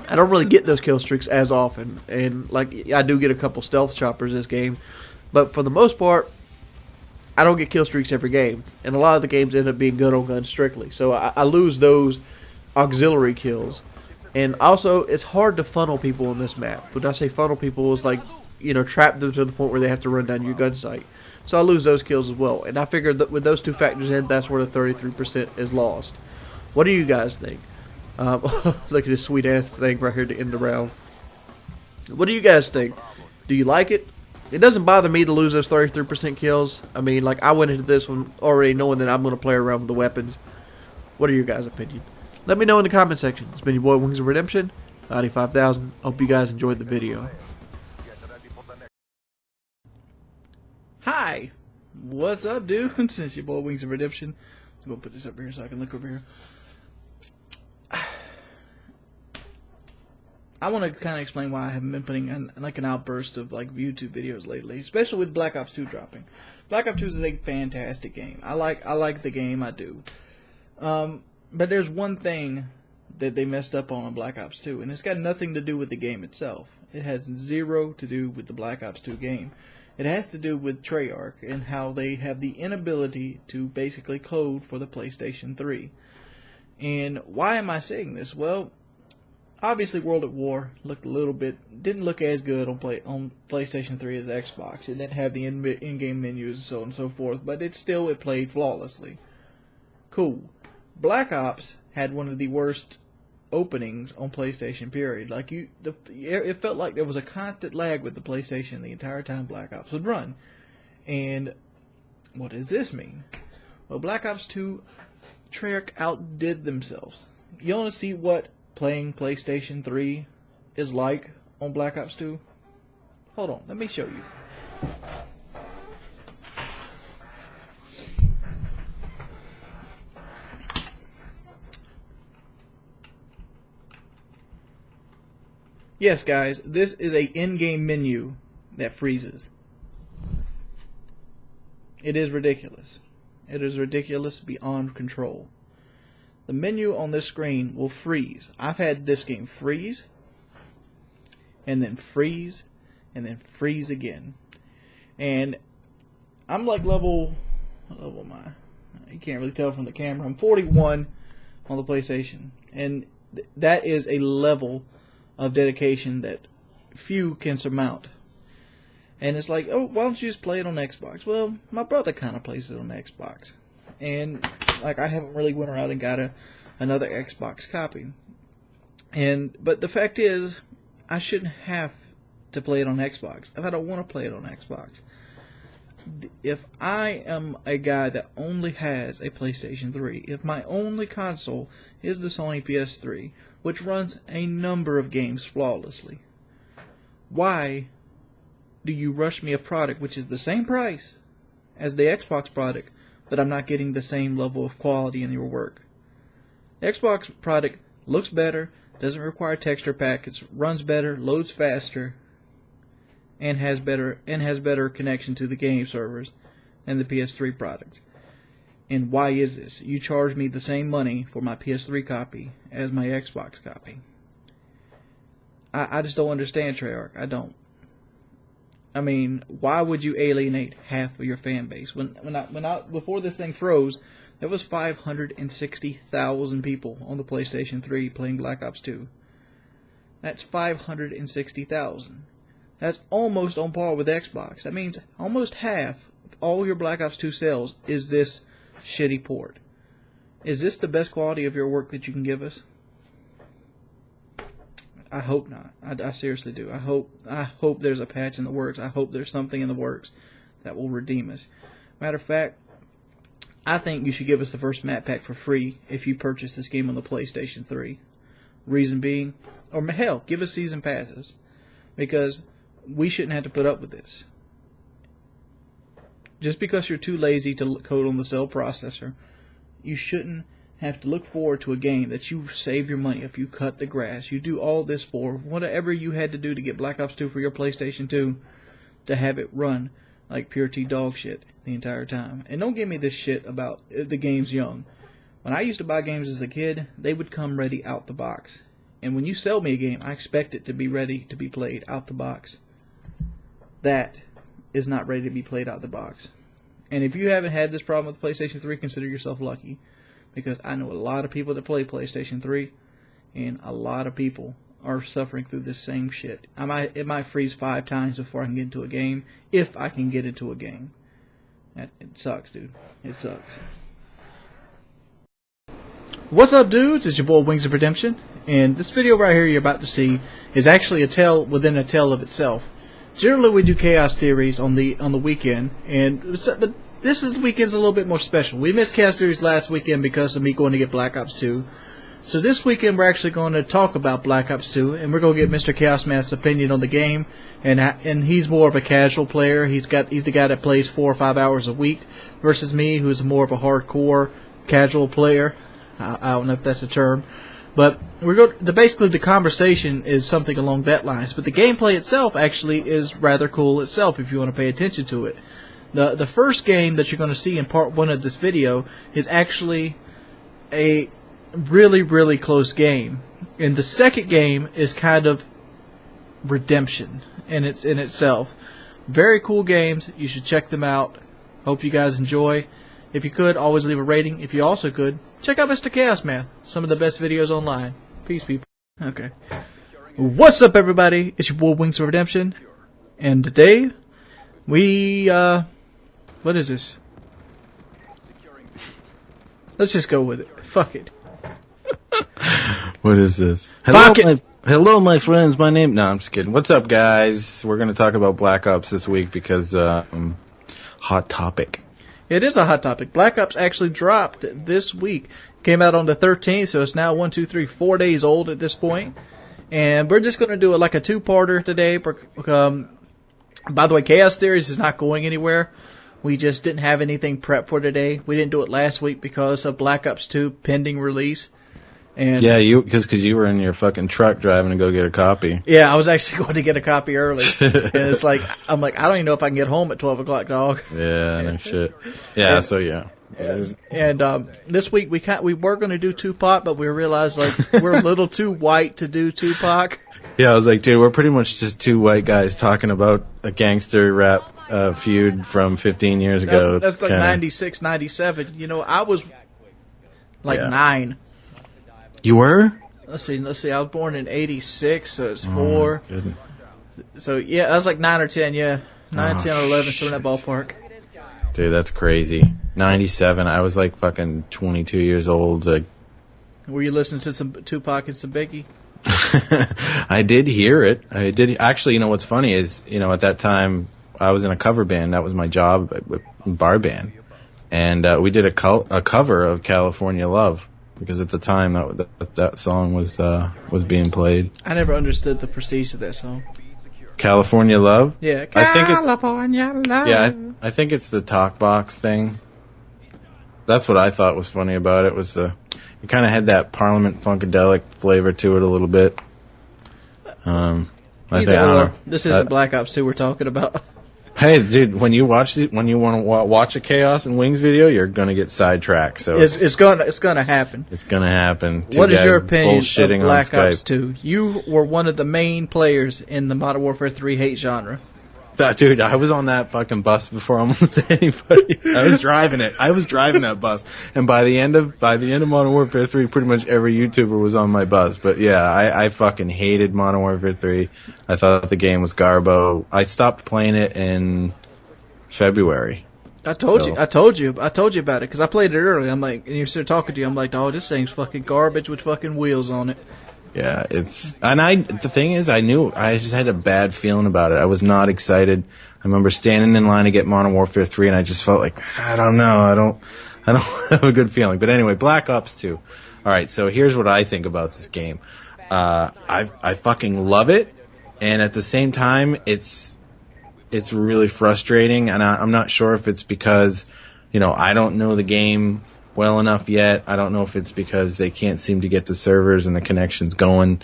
I don't really get those kill streaks as often. And like, I do get a couple stealth choppers this game, but for the most part, I don't get kill streaks every game. And a lot of the games end up being gun on gun strictly. So I lose those auxiliary kills. And also, it's hard to funnel people on this map. When I say funnel people, it's like, you know, trap them to the point where they have to run down your gun sight. So I lose those kills as well. And I figured that with those two factors in, that's where the 33% is lost. What do you guys think? Look at this sweet ass thing right here to end the round. What do you guys think? Do you like it? It doesn't bother me to lose those 33% kills. I mean, like, I went into this one already knowing that I'm going to play around with the weapons. What are your guys' opinion? Let me know in the comment section. It's been your boy Wings of Redemption, 95,000. Hope you guys enjoyed the video. Hi, what's up, dude? It's your boy Wings of Redemption. I'm gonna put this up here so I can look over here. I want to kind of explain why I haven't been putting an outburst of like YouTube videos lately, especially with Black Ops 2 dropping. Black Ops 2 is a fantastic game. I like the game, I do. But there's one thing that they messed up on Black Ops 2, and it's got nothing to do with the game itself. It has zero to do with the Black Ops 2 game. It has to do with Treyarch and how they have the inability to basically code for the PlayStation 3. And why am I saying this? Well, obviously World at War didn't look as good on PlayStation 3 as Xbox. It didn't have the in-game menus and so on and so forth, but it played flawlessly. Cool. Black Ops had one of the worst openings on PlayStation, period. Like it felt like there was a constant lag with the PlayStation the entire time Black Ops would run. And what does this mean? Well, Black Ops 2, Treyarch outdid themselves. You want to see what playing PlayStation 3 is like on Black Ops 2? Hold on, let me show you. Yes, guys, this is a in-game menu that freezes. It is ridiculous. It is ridiculous beyond control. The menu on this screen will freeze. I've had this game freeze, and then freeze, and then freeze again. And I'm like what level am I? You can't really tell from the camera. I'm 41 on the PlayStation, and that is a level of dedication that few can surmount. And it's like, oh, why don't you just play it on Xbox? Well, my brother kind of plays it on Xbox. And, like, I haven't really went around and got another Xbox copy. But the fact is, I shouldn't have to play it on Xbox if I don't want to play it on Xbox. If I am a guy that only has a PlayStation 3, if my only console is the Sony PS3, which runs a number of games flawlessly, why do you rush me a product which is the same price as the Xbox product, but I'm not getting the same level of quality in your work? The Xbox product looks better, doesn't require texture packets, runs better, loads faster, and has better connection to the game servers than the PS3 product. And why is this? You charge me the same money for my PS3 copy as my Xbox copy. I just don't understand, Treyarch. I don't. I mean, why would you alienate half of your fan base? Before this thing froze, there was 560,000 people on the PlayStation 3 playing Black Ops 2. That's 560,000. That's almost on par with Xbox. That means almost half of all your Black Ops 2 sales is this shitty port. Is this the best quality of your work that you can give us? I hope not. I seriously do. I hope there's a patch in the works. I hope there's something in the works that will redeem us. Matter of fact, I think you should give us the first map pack for free if you purchase this game on the PlayStation 3. Reason being, or hell, give us season passes. Because we shouldn't have to put up with this. Just because you're too lazy to code on the cell processor, you shouldn't have to look forward to a game that you save your money up, you cut the grass, you do all this for, whatever you had to do to get Black Ops 2 for your PlayStation 2, to have it run like pure T dog shit the entire time. And don't give me this shit about the game's young. When I used to buy games as a kid, they would come ready out the box. And when you sell me a game, I expect it to be ready to be played out the box. That is not ready to be played out the box. And if you haven't had this problem with PlayStation 3, consider yourself lucky. Because I know a lot of people that play PlayStation 3, and a lot of people are suffering through this same shit. It might freeze 5 times before I can get into a game, if I can get into a game. It sucks, dude. It sucks. What's up, dudes? It's your boy Wings of Redemption, and this video right here you're about to see is actually a tale within a tale of itself. Generally, we do chaos theories on the weekend, but this weekend's a little bit more special. We missed Chaos Theories last weekend because of me going to get Black Ops 2. So this weekend we're actually going to talk about Black Ops 2, and we're going to get Mr. Chaos Man's opinion on the game. And he's more of a casual player. He's the guy that plays 4 or 5 hours a week, versus me, who's more of a hardcore casual player. I don't know if that's a term, but basically the conversation is something along that lines. But the gameplay itself actually is rather cool itself if you want to pay attention to it. The first game that you're going to see in part 1 of this video is actually a really, really close game. And the second game is kind of redemption in itself. Very cool games. You should check them out. Hope you guys enjoy. If you could, always leave a rating. If you also could, check out Mr. Chaos Man. Some of the best videos online. Peace, people. Okay. What's up, everybody? It's your boy Wings of Redemption. And today, what is this? Let's just go with it. Fuck it. What is this? Hello, my friends. My name... No, I'm just kidding. What's up, guys? We're going to talk about Black Ops this week because, hot topic. It is a hot topic. Black Ops actually dropped this week. Came out on the 13th, so it's now 4 days old at this point. And we're just going to do it like a 2-parter today. By the way, Chaos Theories is not going anywhere. We just didn't have anything prepped for today. We didn't do it last week because of Black Ops 2 pending release. And yeah, because you were in your fucking truck driving to go get a copy. Yeah, I was actually going to get a copy early. And it's like, I'm like, I don't even know if I can get home at 12 o'clock, dog. Yeah, no shit. Yeah, so yeah. And this week we were going to do Tupac, but we realized like we're a little too white to do Tupac. Yeah, I was like, dude, we're pretty much just 2 white guys talking about a gangster rap feud from 15 years ago. That's like 96, 97. You know, I was like 9. You were? Let's see. I was born in 86, so it's 4. So yeah, I was like 9 or 10. Yeah. 9, 10, or 11, so in that ballpark. Dude, that's crazy. 97, I was like fucking 22 years old. Like, Were you listening to some Tupac and some Biggie? I did hear it. I did. Actually, you know what's funny is, you know, at that time I was in a cover band. That was my job, bar band, and we did a cover of California Love because at the time that song was being played. I never understood the prestige of that song. California Love. Yeah, California Love. Yeah, I think it's the talk box thing. That's what I thought was funny about it. Was it kind of had that Parliament Funkadelic flavor to it a little bit. I don't know. This isn't Black Ops 2 we're talking about. Hey, dude, when you want to watch a Chaos and Wings video, you're gonna get sidetracked. So it's gonna happen. It's gonna happen. What is your opinion of Black on Ops 2? You were one of the main players in the Modern Warfare 3 hate genre. Dude, I was on that fucking bus before almost anybody. I was driving it. I was driving that bus, and by the end of Modern Warfare 3, pretty much every YouTuber was on my bus. But yeah, I fucking hated Modern Warfare 3. I thought the game was garbo. I stopped playing it in February. I told you about it because I played it early. I'm like, and you started talking to you. I'm like, oh, this thing's fucking garbage with fucking wheels on it. Yeah, the thing is, I just had a bad feeling about it. I was not excited. I remember standing in line to get Modern Warfare 3, and I just felt like, I don't know, I don't have a good feeling. But anyway, Black Ops 2. All right, so here's what I think about this game. I fucking love it, and at the same time, it's really frustrating, and I'm not sure if it's because, you know, I don't know the game well enough yet. I don't know if it's because they can't seem to get the servers and the connections going,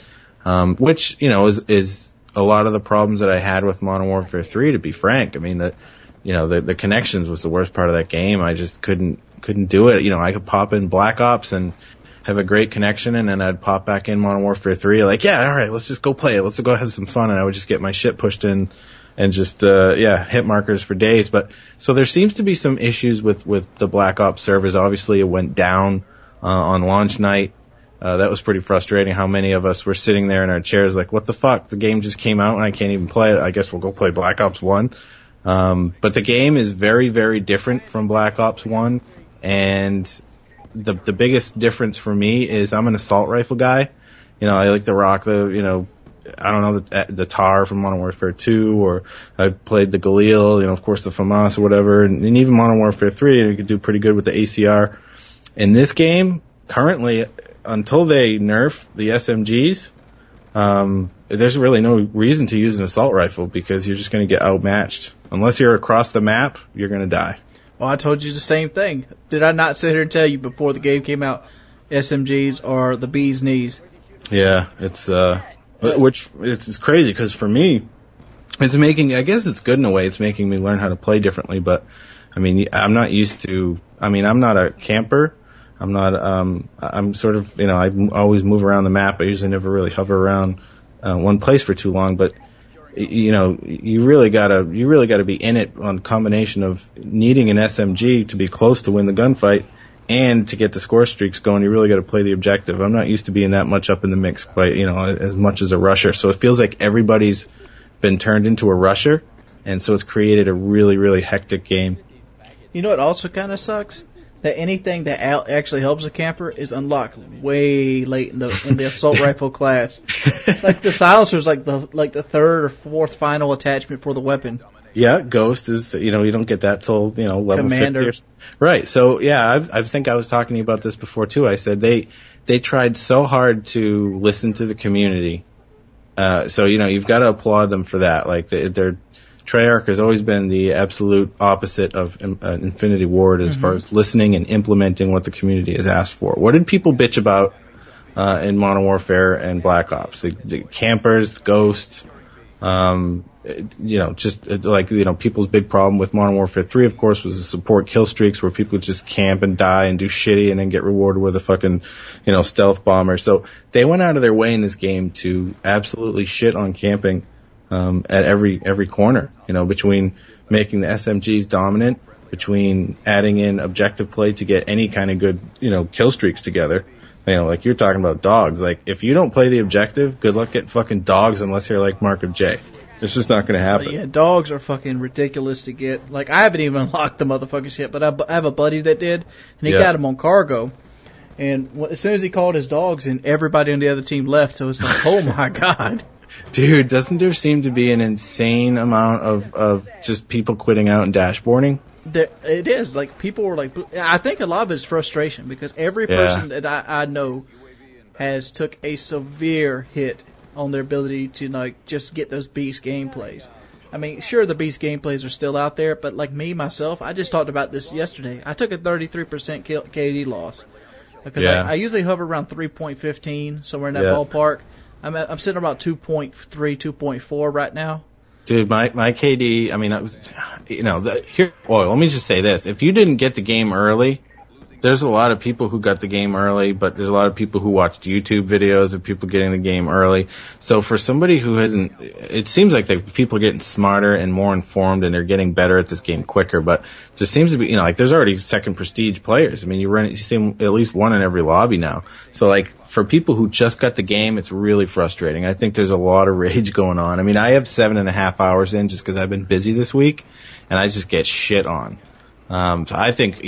which, you know, is a lot of the problems that I had with Modern Warfare 3, to be frank. I mean, the connections was the worst part of that game. I just couldn't do it. You know, I could pop in Black Ops and have a great connection, and then I'd pop back in Modern Warfare 3, like, yeah, all right, let's just go play it. Let's go have some fun. And I would just get my shit pushed in and just, hit markers for days. But so there seems to be some issues with the Black Ops servers. Obviously, it went down on launch night. That was pretty frustrating how many of us were sitting there in our chairs like, what the fuck? The game just came out and I can't even play it. I guess we'll go play Black Ops 1. But the game is very, very different from Black Ops 1. And the biggest difference for me is I'm an assault rifle guy. You know, I like to rock I don't know, the TAR from Modern Warfare 2, or I played the Galil, you know, of course the FAMAS or whatever, and even Modern Warfare 3, you could do pretty good with the ACR. In this game, currently, until they nerf the SMGs, there's really no reason to use an assault rifle because you're just going to get outmatched. Unless you're across the map, you're going to die. Well, I told you the same thing. Did I not sit here and tell you before the game came out, SMGs are the bee's knees? Yeah, it's crazy because for me, I guess it's good in a way. It's making me learn how to play differently. But I mean, I'm not a camper. I'm sort of, you know, I always move around the map. I usually never really hover around one place for too long. But you know, you really gotta be in it on a combination of needing an SMG to be close to win the gunfight. And to get the score streaks going, you really got to play the objective. I'm not used to being that much up in the mix, quite, you know, as much as a rusher. So it feels like everybody's been turned into a rusher, and so it's created a really, really hectic game. You know what also kind of sucks? That anything that actually helps a camper is unlocked way late in the assault rifle class. Like the silencer's like the third or fourth final attachment for the weapon. Yeah, Ghost is, you know, you don't get that till, you know, level Commander. 50 right. So yeah, I think I was talking to you about this before too. I said they tried so hard to listen to the community. So, you know, you've got to applaud them for that. Like their Treyarch has always been the absolute opposite of Infinity Ward as far as listening and implementing what the community has asked for. What did people bitch about in Modern Warfare and Black Ops? The campers, the Ghost, you know, just like, you know, people's big problem with Modern Warfare 3, of course, was the support kill streaks where people just camp and die and do shitty and then get rewarded with a fucking, you know, stealth bomber. So they went out of their way in this game to absolutely shit on camping at every corner, you know, between making the SMGs dominant, between adding in objective play to get any kind of good, you know, kill streaks together. You know, like you're talking about dogs. Like, if you don't play the objective, good luck getting fucking dogs unless you're like Mark of J. It's just not going to happen. But yeah, dogs are fucking ridiculous to get. Like, I haven't even unlocked the motherfuckers yet, but I have a buddy that did, and he got them on cargo. And as soon as he called his dogs in, everybody on the other team left, so it's like, oh my god. Dude, doesn't there seem to be an insane amount of just people quitting out and dashboarding? It is. Like, people were like, I think a lot of it is frustration, because every person that I know has took a severe hit on their ability to, like, just get those beast gameplays. I mean, sure, the beast gameplays are still out there, but like me, myself, I just talked about this yesterday. I took a 33% KD loss. Because I usually hover around 3.15, somewhere in that ballpark. I'm sitting about 2.3, 2.4 right now. Dude, my KD, I mean, let me just say this. If you didn't get the game early, there's a lot of people who got the game early, but there's a lot of people who watched YouTube videos of people getting the game early. So for somebody who hasn't, it seems like people are getting smarter and more informed, and they're getting better at this game quicker. But there seems to be, like, there's already second prestige players. I mean, you see at least one in every lobby now. So, like, for people who just got the game, it's really frustrating. I think there's a lot of rage going on. I mean, I have 7.5 hours in just because I've been busy this week, and I just get shit on. So I think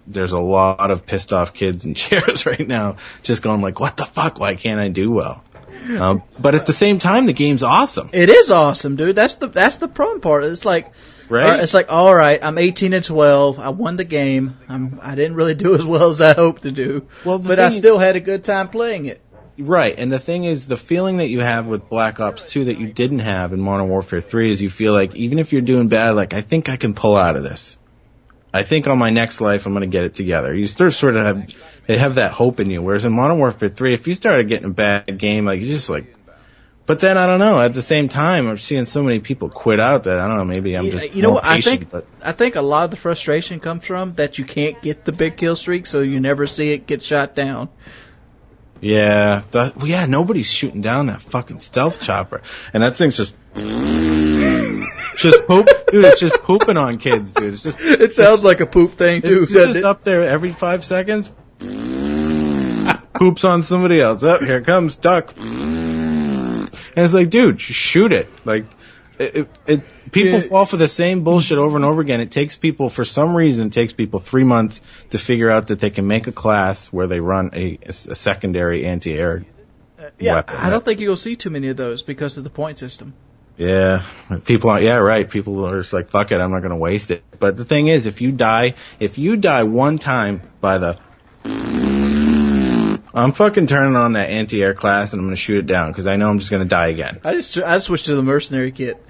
there's a lot of pissed off kids in chairs right now just going like, what the fuck? Why can't I do well? But at the same time, the game's awesome. It is awesome, dude. That's the problem part. It's like, right? It's like, all right, I'm 18-12. I won the game. I didn't really do as well as I hoped to do. Well, but I still had a good time playing it. Right, and the thing is, the feeling that you have with Black Ops 2 that you didn't have in Modern Warfare 3 is you feel like, even if you're doing bad, like, I think I can pull out of this. I think on my next life I'm going to get it together. You sort of have that hope in you. Whereas in Modern Warfare 3, if you started getting a bad game, like, you just like. But then I don't know. At the same time, I'm seeing so many people quit out that I don't know. Maybe I'm just more patient. I think a lot of the frustration comes from that you can't get the big kill streak, so you never see it get shot down. Yeah, nobody's shooting down that fucking stealth chopper, and that thing's just. Just poop, dude. It's just pooping on kids, dude. It's just. It sounds like a poop thing too. It's just up there every 5 seconds. Poops on somebody else. Oh, here comes duck. And it's like, dude, just shoot it. Like, people fall for the same bullshit over and over again. It takes people, for some reason, 3 months to figure out that they can make a class where they run a secondary anti-air weapon. I don't think you'll see too many of those because of the point system. Yeah, people are just like, fuck it, I'm not going to waste it. But the thing is, if you die one time by the, I'm fucking turning on that anti-air class and I'm going to shoot it down because I know I'm just going to die again. I switched to the mercenary kit.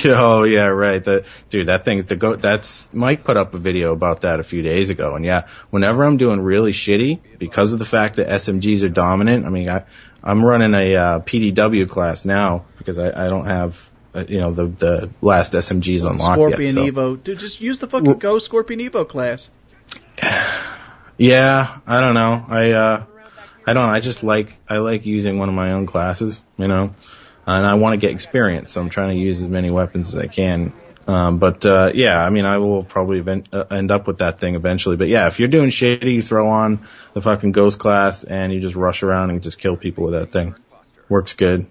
Oh yeah, right. That thing, that's Mike put up a video about that a few days ago, and yeah, whenever I'm doing really shitty because of the fact that SMGs are dominant, I mean, I'm running a PDW class now because I don't have the last SMGs unlocked Scorpion yet. Evo, dude, just use the fucking Go Scorpion Evo class. Yeah, I don't know. I just like using one of my own classes, and I want to get experience, so I'm trying to use as many weapons as I can. Yeah, I mean, I will probably end up with that thing eventually. But yeah, if you're doing shitty, you throw on the fucking Ghost class and you just rush around and just kill people with that thing. Works good.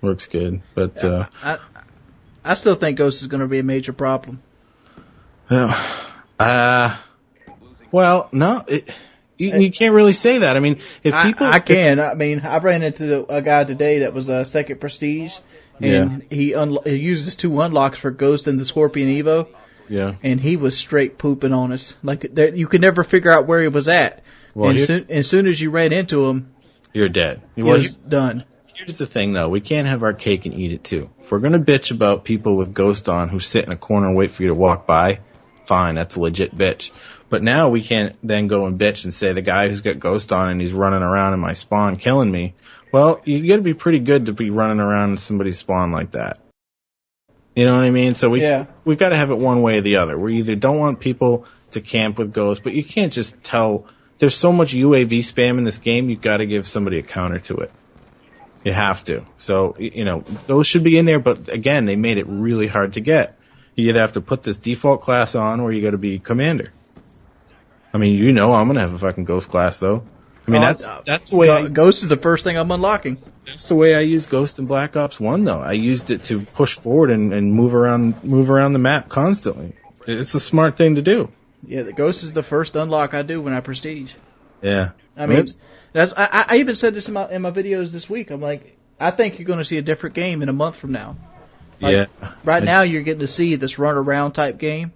But I still think Ghost is going to be a major problem. Well, no. You can't really say that. I mean, if people... I can. I mean, I ran into a guy today that was a second prestige, and he used his 2 unlocks for Ghost and the Scorpion Evo. Yeah. And he was straight pooping on us. Like, you could never figure out where he was at. Well, and as soon as you ran into him... You're dead. He was done. Here's the thing, though. We can't have our cake and eat it, too. If we're going to bitch about people with Ghost on who sit in a corner and wait for you to walk by, fine, that's a legit bitch. But now we can't then go and bitch and say the guy who's got Ghost on and he's running around in my spawn killing me. Well, you got to be pretty good to be running around in somebody's spawn like that. You know what I mean? So we've got to have it one way or the other. We either don't want people to camp with Ghost, but you can't just tell. There's so much UAV spam in this game, you've got to give somebody a counter to it. You have to. So, those should be in there, but again, they made it really hard to get. You either have to put this default class on or you got to be commander. I mean, I'm going to have a fucking Ghost class, though. I mean, that's the way Ghost is the first thing I'm unlocking. That's the way I use Ghost in Black Ops 1, though. I used it to push forward and move around the map constantly. It's a smart thing to do. Yeah, the Ghost is the first unlock I do when I prestige. Yeah. I mean, I even said this in my videos this week. I'm like, I think you're going to see a different game in a month from now. Like, yeah. Right now, you're getting to see this run around type game.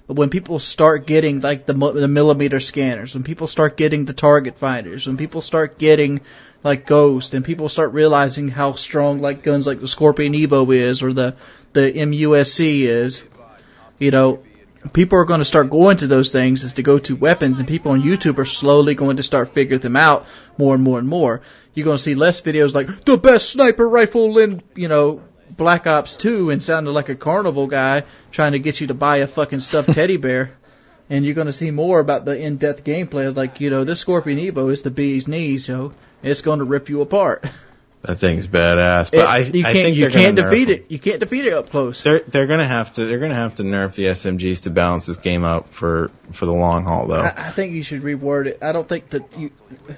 But when people start getting like the millimeter scanners, when people start getting the target finders, when people start getting like Ghost, and people start realizing how strong like guns like the Scorpion Evo is or the MUSC is, you know, people are going to start going to those things as the go-to weapons, and people on YouTube are slowly going to start figuring them out more and more and more. You're going to see less videos like the best sniper rifle in, you know, Black Ops 2 and sounded like a carnival guy trying to get you to buy a fucking stuffed teddy bear. And you're going to see more about the in-depth gameplay. Like, you know, this Scorpion Evo is the bee's knees, yo. It's going to rip you apart. That thing's badass. But I think you can't defeat it. You can't defeat it up close. They're gonna have to nerf the SMGs to balance this game out for the long haul, though. I think you should reword it. I don't think that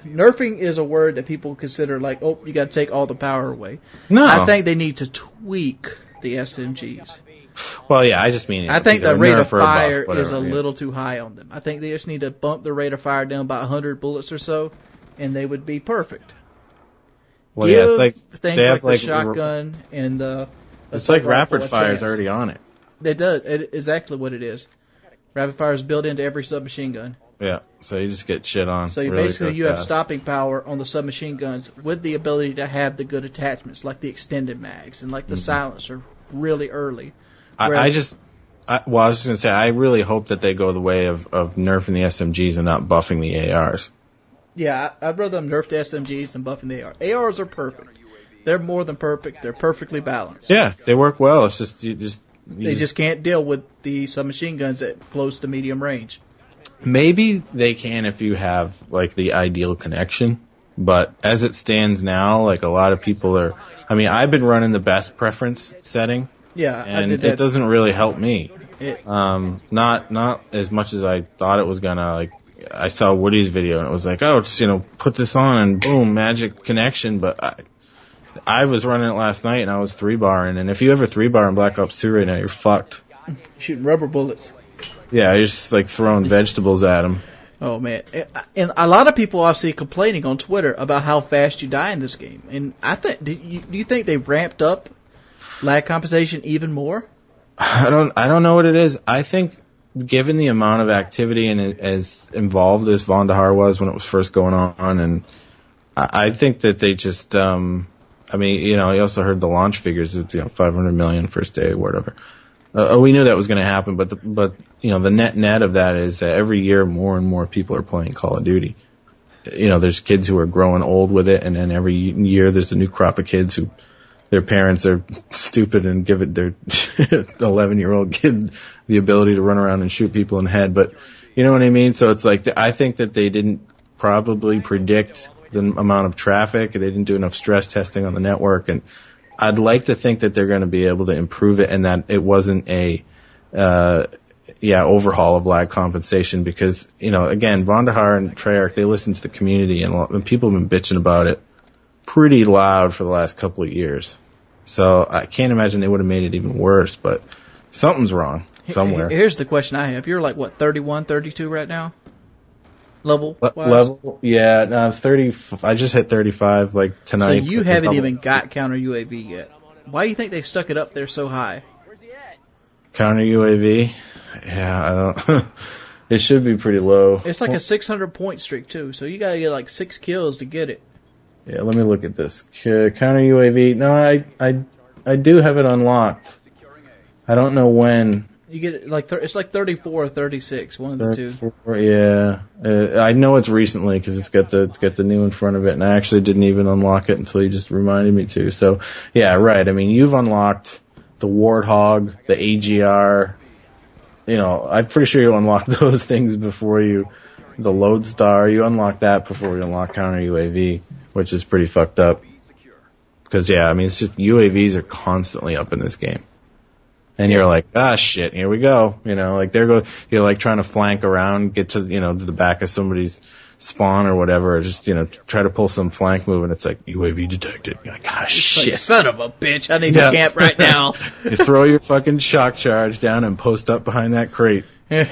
nerfing is a word that people consider like, oh, you got to take all the power away. No, I think they need to tweak the SMGs. Well, yeah, I just mean I think the rate of fire is a yeah. little too high on them. I think they just need to bump the rate of fire down by 100 bullets or so, and they would be perfect. Well, yeah, it's like things they have like the shotgun and it's like rapid fire is already on it. It does. It is exactly what it is. Rapid fire is built into every submachine gun. Yeah, so you just get shit on. So you have stopping power on the submachine guns with the ability to have the good attachments like the extended mags and like the silencer really early. I was just going to say, I really hope that they go the way of nerfing the SMGs and not buffing the ARs. Yeah, I'd rather them nerf the SMGs than buffing the AR. ARs are perfect. They're more than perfect. They're perfectly balanced. Yeah, they work well. It's just they just can't deal with the submachine guns at close to medium range. Maybe they can if you have like the ideal connection, but as it stands now, like a lot of people are. I mean, I've been running the best preference setting. Yeah, and I did that. It doesn't really help me. Not as much as I thought it was gonna. Like, I saw Woody's video and it was like, oh, just put this on and boom, magic connection. But I was running it last night and I was 3-barring, and if you ever 3-bar in Black Ops 2 right now, you're fucked. Shooting rubber bullets. Yeah, you're just like throwing vegetables at them. Oh man, and a lot of people I see complaining on Twitter about how fast you die in this game. And I think, do you think they ramped up lag compensation even more? I don't know what it is. I think given the amount of activity and as involved as Vondahar was when it was first going on, and I think that they just, I mean, you also heard the launch figures of 500 million first day or whatever. We knew that was going to happen, but the net of that is that every year more and more people are playing Call of Duty. There's kids who are growing old with it, and then every year there's a new crop of kids who their parents are stupid and give it their 11-year-old kid the ability to run around and shoot people in the head. But you know what I mean? So it's like, I think that they didn't probably predict the amount of traffic. They didn't do enough stress testing on the network. And I'd like to think that they're going to be able to improve it and that it wasn't a, overhaul of lag compensation because, again, Vondahar and Treyarch, they listen to the community and people have been bitching about it pretty loud for the last couple of years. So I can't imagine they would have made it even worse, but something's wrong somewhere. Here's the question I have. You're like, what, 31, 32 right now? Level-wise? Level? Yeah, no, 30. I just hit 35 like tonight. So you haven't even got counter UAV yet. Why do you think they stuck it up there so high? Counter UAV? Yeah, I don't... It should be pretty low. It's like a 600-point streak, too, so you gotta get like 6 kills to get it. Yeah, let me look at this. Counter UAV. No, I do have it unlocked. I don't know when. You get it like it's like 34 or 36, one of the two. Yeah, I know it's recently because it's got the new in front of it, and I actually didn't even unlock it until you just reminded me to. So yeah, right. I mean, you've unlocked the Warthog, the AGR. I'm pretty sure you unlocked those things before the Lodestar. You unlocked that before you unlock counter UAV. Which is pretty fucked up. Because, yeah, I mean, it's just UAVs are constantly up in this game. And you're like, shit, here we go. Like, you're like trying to flank around, get to, to the back of somebody's spawn or whatever, or just, try to pull some flank move, and it's like, UAV detected. You're like, ah, shit. Like, son of a bitch, I need to camp right now. You throw your fucking shock charge down and post up behind that crate. But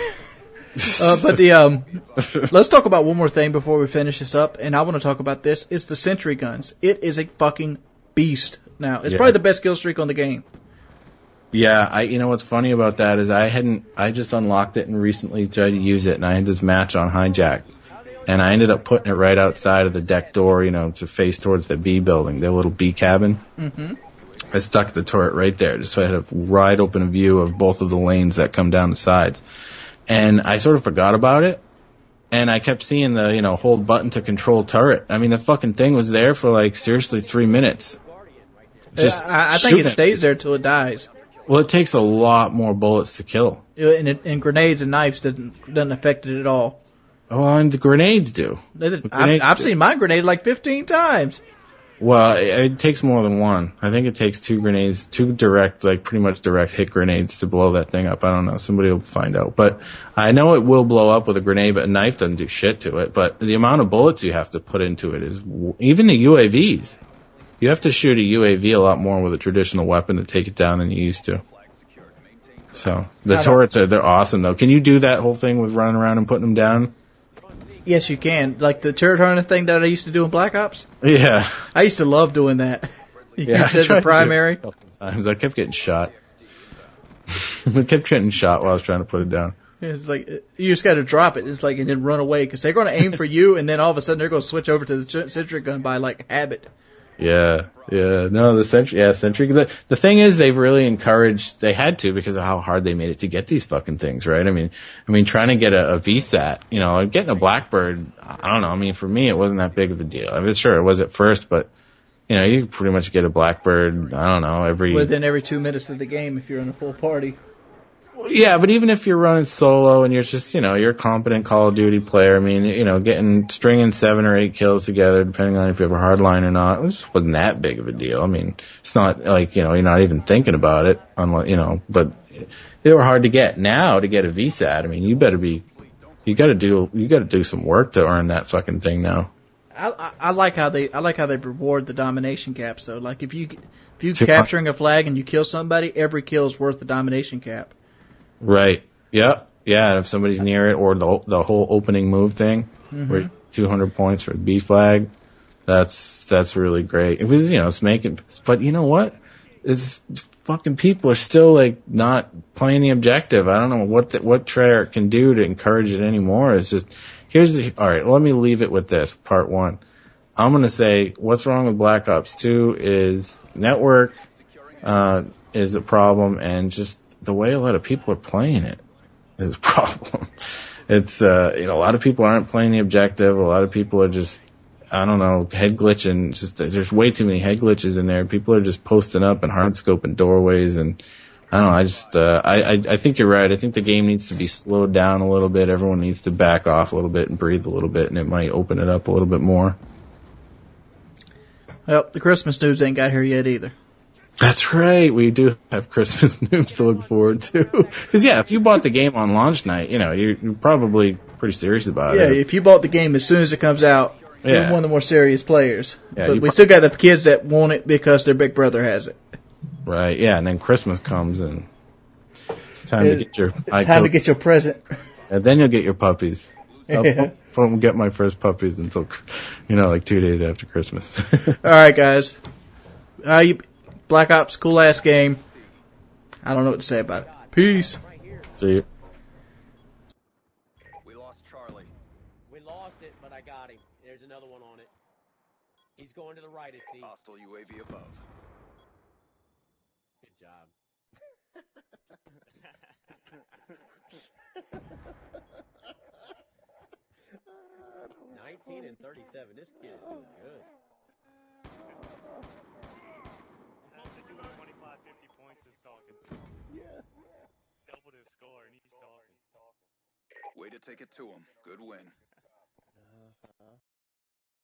let's talk about one more thing before we finish this up, and I want to talk about this. It's the sentry guns. It is a fucking beast now. It's probably the best kill streak on the game. Yeah, what's funny about that is I just unlocked it and recently tried to use it, and I had this match on hijack, and I ended up putting it right outside of the deck door, to face towards the B building, the little B cabin. Mm-hmm. I stuck the turret right there, just so I had a wide open view of both of the lanes that come down the sides. And I sort of forgot about it, and I kept seeing the, hold button to control turret. I mean, the fucking thing was there for, seriously 3 minutes. Just I think it stays there till it dies. Well, it takes a lot more bullets to kill. And grenades and knives doesn't affect it at all. Oh, and the grenades do. I've seen my grenade 15 times. Well, it takes more than one. I think it takes 2 grenades, 2 direct, pretty much direct hit grenades to blow that thing up. I don't know. Somebody will find out. But I know it will blow up with a grenade, but a knife doesn't do shit to it. But the amount of bullets you have to put into it is, even the UAVs. You have to shoot a UAV a lot more with a traditional weapon to take it down than you used to. So, the turrets they're awesome, though. Can you do that whole thing with running around and putting them down? Yes, you can. Like the turret hunter thing that I used to do in Black Ops. Yeah. I used to love doing that. Yeah, use it as a primary. A couple times. I kept getting shot. I kept getting shot while I was trying to put it down. It's like, you just got to drop it. It's like, and then run away, because they're going to aim for you, and then all of a sudden they're going to switch over to the sentry gun by habit. Yeah. No, sentry. The thing is, they've really encouraged. They had to, because of how hard they made it to get these fucking things, right? I mean, trying to get a VSAT, getting a Blackbird. I don't know. I mean, for me, it wasn't that big of a deal. I mean, sure, it was at first, but you pretty much get a Blackbird. I don't know, within every 2 minutes of the game if you're in a full party. Yeah, but even if you're running solo and you're just, you're a competent Call of Duty player, I mean, stringing 7 or 8 kills together, depending on if you have a hard line or not, it just wasn't that big of a deal. I mean, it's not like, you're not even thinking about it, but they were hard to get. Now, to get a VSAT, I mean, you gotta do some work to earn that fucking thing now. I like how they reward the domination cap. So, if you capturing a flag and you kill somebody, every kill is worth the domination cap. Right. Yeah. And if somebody's near it, or the whole opening move thing, where 200 points for the B flag, that's really great. It was, it's making, but you know what? It's fucking people are still not playing the objective. I don't know what Treyarch can do to encourage it anymore. It's just, all right, let me leave it with this, part 1. I'm going to say what's wrong with Black Ops 2 is network, is a problem, and just the way a lot of people are playing it is a problem. It's, a lot of people aren't playing the objective. A lot of people are just, I don't know, head glitching. Just, there's way too many head glitches in there. People are just posting up and hard scoping doorways, and I don't know. I think you're right. I think the game needs to be slowed down a little bit. Everyone needs to back off a little bit and breathe a little bit, and it might open it up a little bit more. Well, the Christmas news ain't got here yet either. That's right. We do have Christmas news to look forward to. Because, if you bought the game on launch night, you're probably pretty serious about it. Yeah, if you bought the game as soon as it comes out, you're one of the more serious players. Yeah, but we still got the kids that want it because their big brother has it. Right, yeah, and then Christmas comes, and it's time to get your to get your present. And then you'll get your puppies. I won't get my first puppies until, 2 days after Christmas. All right, guys. Black Ops, cool ass game. I don't know what to say about it. Peace. See you. We lost Charlie. We lost it, but I got him. There's another one on it. He's going to the right, I see. Hostile UAV above. Good job. 19 and 37. This kid is doing good. Supposed to do 25, 50 points is talking. Yeah. Doubled his score and he's talking. Way to take it to him. Good win.